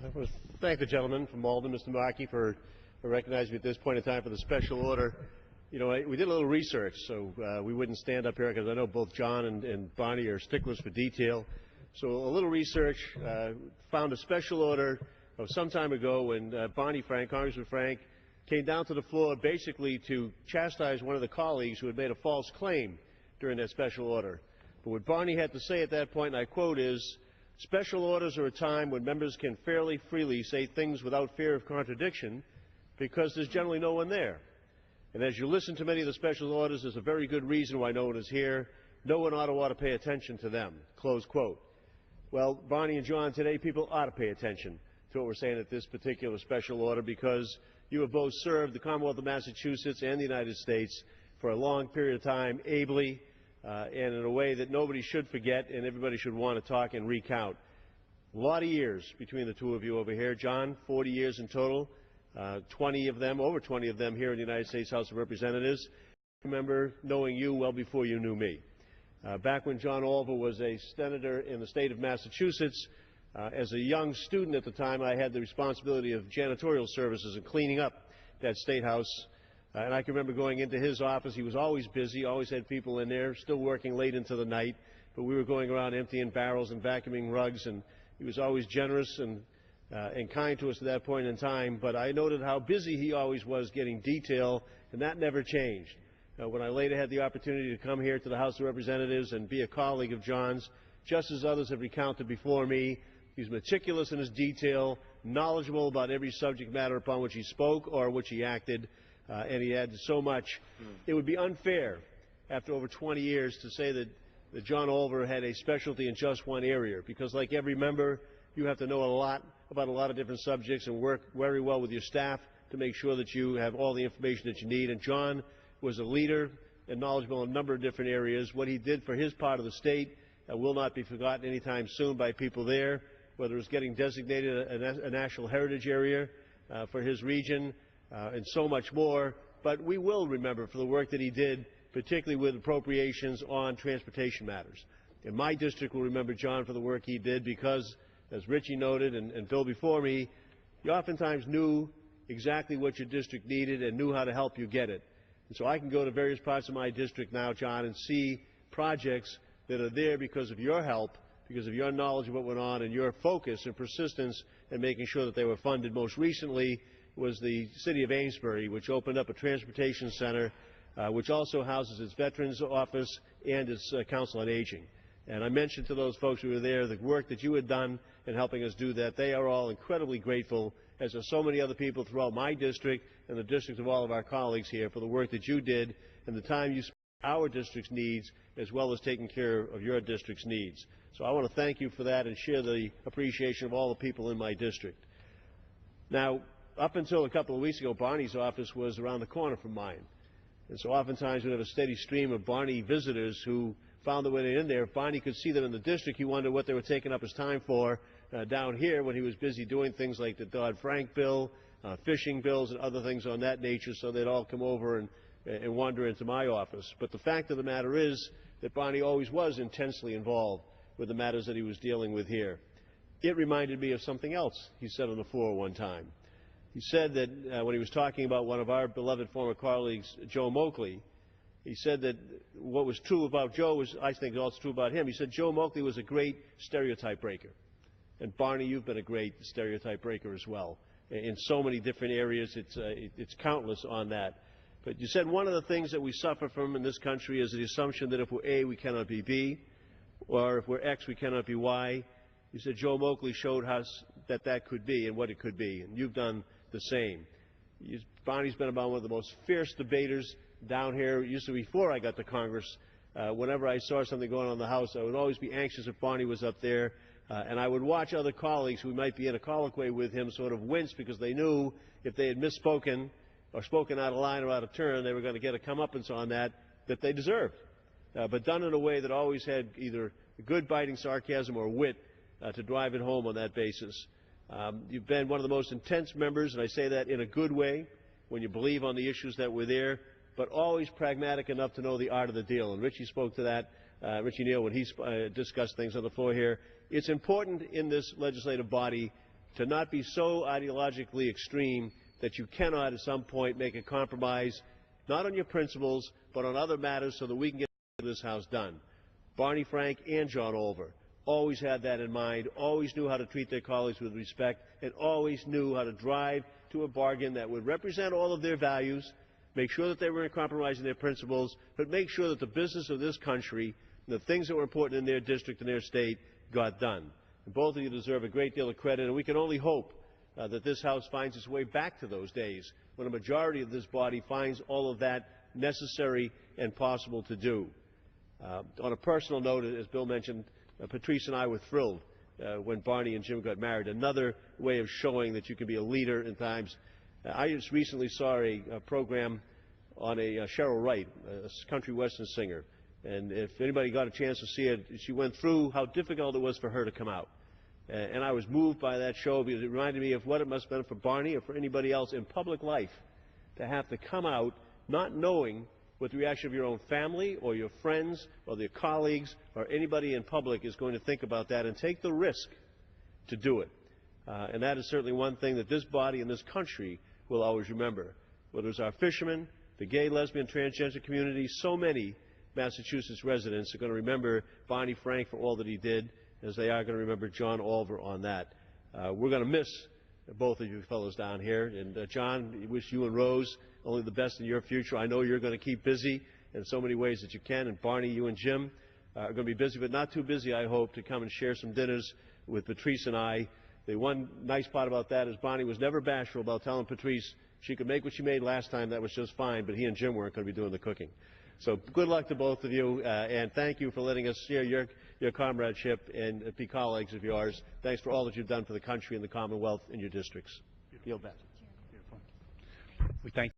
I want to thank the gentleman from Malden, Mr. Markey, for recognizing me at this point in time for the special order. You know, we did a little research, so we wouldn't stand up here, because I know both John and Barney are sticklers for detail. So a little research, found a special order of some time ago when Congressman Frank, came down to the floor basically to chastise one of the colleagues who had made a false claim during that special order. But what Barney had to say at that point, and I quote, is, "Special orders are a time when members can fairly freely say things without fear of contradiction because there's generally no one there. And as you listen to many of the special orders, there's a very good reason why no one is here. No one ought to pay attention to them." Close quote. Well, Barney and John, today people ought to pay attention to what we're saying at this particular special order, because you have both served the Commonwealth of Massachusetts and the United States for a long period of time, ably, and in a way that nobody should forget and everybody should want to talk and recount. A lot of years between the two of you over here. John, 40 years in total, 20 of them, over 20 of them here in the United States House of Representatives. I remember knowing you well before you knew me. Back when John Olver was a senator in the state of Massachusetts, as a young student at the time, I had the responsibility of janitorial services and cleaning up that state house. And I can remember going into his office. He was always busy, always had people in there, still working late into the night. But we were going around emptying barrels and vacuuming rugs, and he was always generous and kind to us at that point in time. But I noted how busy he always was getting detail, and that never changed. When I later had the opportunity to come here to the House of Representatives and be a colleague of John's, just as others have recounted before me, he's meticulous in his detail, knowledgeable about every subject matter upon which he spoke or which he acted, and he had so much. It would be unfair, after over 20 years, to say that John Olver had a specialty in just one area, because like every member, you have to know a lot about a lot of different subjects and work very well with your staff to make sure that you have all the information that you need. And John was a leader and knowledgeable in a number of different areas. What he did for his part of the state will not be forgotten anytime soon by people there, whether it's getting designated a national heritage area for his region and so much more. But we will remember for the work that he did, particularly with appropriations on transportation matters. And my district will remember John for the work he did because, as Richie noted and Bill before me, he oftentimes knew exactly what your district needed and knew how to help you get it. And so I can go to various parts of my district now, John, and see projects that are there because of your help, because of your knowledge of what went on and your focus and persistence in making sure that they were funded. Most recently was the city of Amesbury, which opened up a transportation center, which also houses its Veterans Office and its Council on Aging. And I mentioned to those folks who were there the work that you had done in helping us do that. They are all incredibly grateful, as are so many other people throughout my district and the districts of all of our colleagues here, for the work that you did and the time you spent on our district's needs as well as taking care of your district's needs. So I want to thank you for that and share the appreciation of all the people in my district. Now, up until a couple of weeks ago, Barney's office was around the corner from mine. And so oftentimes we have a steady stream of Barney visitors who found their way in there. If Barney could see them in the district, he wondered what they were taking up his time for down here when he was busy doing things like the Dodd-Frank bill, fishing bills, and other things on that nature, so they'd all come over and wander into my office. But the fact of the matter is that Barney always was intensely involved with the matters that he was dealing with here. It reminded me of something else he said on the floor one time. He said that when he was talking about one of our beloved former colleagues, Joe Moakley, he said that what was true about Joe was, I think, also true about him. He said Joe Moakley was a great stereotype breaker. And Barney, you've been a great stereotype breaker as well. In so many different areas, it's countless on that. But you said one of the things that we suffer from in this country is the assumption that if we're A, we cannot be B, or if we're X, we cannot be Y. You said Joe Moakley showed us that that could be and what it could be, and you've done the same. Barney's been about one of the most fierce debaters down here. It used to be before I got to Congress. Whenever I saw something going on in the House, I would always be anxious if Barney was up there. And I would watch other colleagues who might be in a colloquy with him sort of wince because they knew if they had misspoken or spoken out of line or out of turn, they were going to get a comeuppance on that they deserved. But done in a way that always had either good biting sarcasm or wit to drive it home on that basis. You've been one of the most intense members, and I say that in a good way, when you believe on the issues that were there, but always pragmatic enough to know the art of the deal. And Richie spoke to that, Richie Neal, when he discussed things on the floor here. It's important in this legislative body to not be so ideologically extreme that you cannot at some point make a compromise, not on your principles, but on other matters so that we can get this House done. Barney Frank and John Olver always had that in mind, always knew how to treat their colleagues with respect, and always knew how to drive to a bargain that would represent all of their values, make sure that they weren't compromising their principles, but make sure that the business of this country, the things that were important in their district and their state, got done. And both of you deserve a great deal of credit, and we can only hope that this House finds its way back to those days when a majority of this body finds all of that necessary and possible to do. On a personal note, as Bill mentioned, Patrice and I were thrilled when Barney and Jim got married. Another way of showing that you can be a leader in times. I just recently saw a program on a Cheryl Wright, a country western singer. And if anybody got a chance to see it, she went through how difficult it was for her to come out. And I was moved by that show because it reminded me of what it must have been for Barney or for anybody else in public life to have to come out not knowing what the reaction of your own family or your friends or their colleagues or anybody in public is going to think about that, and take the risk to do it. And that is certainly one thing that this body and this country will always remember. Whether it's our fishermen, the gay, lesbian, transgender community, so many Massachusetts residents are going to remember Barney Frank for all that he did, as they are going to remember John Olver on that. We're going to miss both of you fellows down here. And John, we wish you and Rose only the best in your future. I know you're going to keep busy in so many ways that you can. And Barney, you and Jim are going to be busy, but not too busy, I hope, to come and share some dinners with Patrice and I. The one nice part about that is Barney was never bashful about telling Patrice she could make what she made last time. That was just fine, but he and Jim weren't going to be doing the cooking. So good luck to both of you, and thank you for letting us share your comradeship and be colleagues of yours. Thanks for all that you've done for the country and the Commonwealth in your districts. Yield back.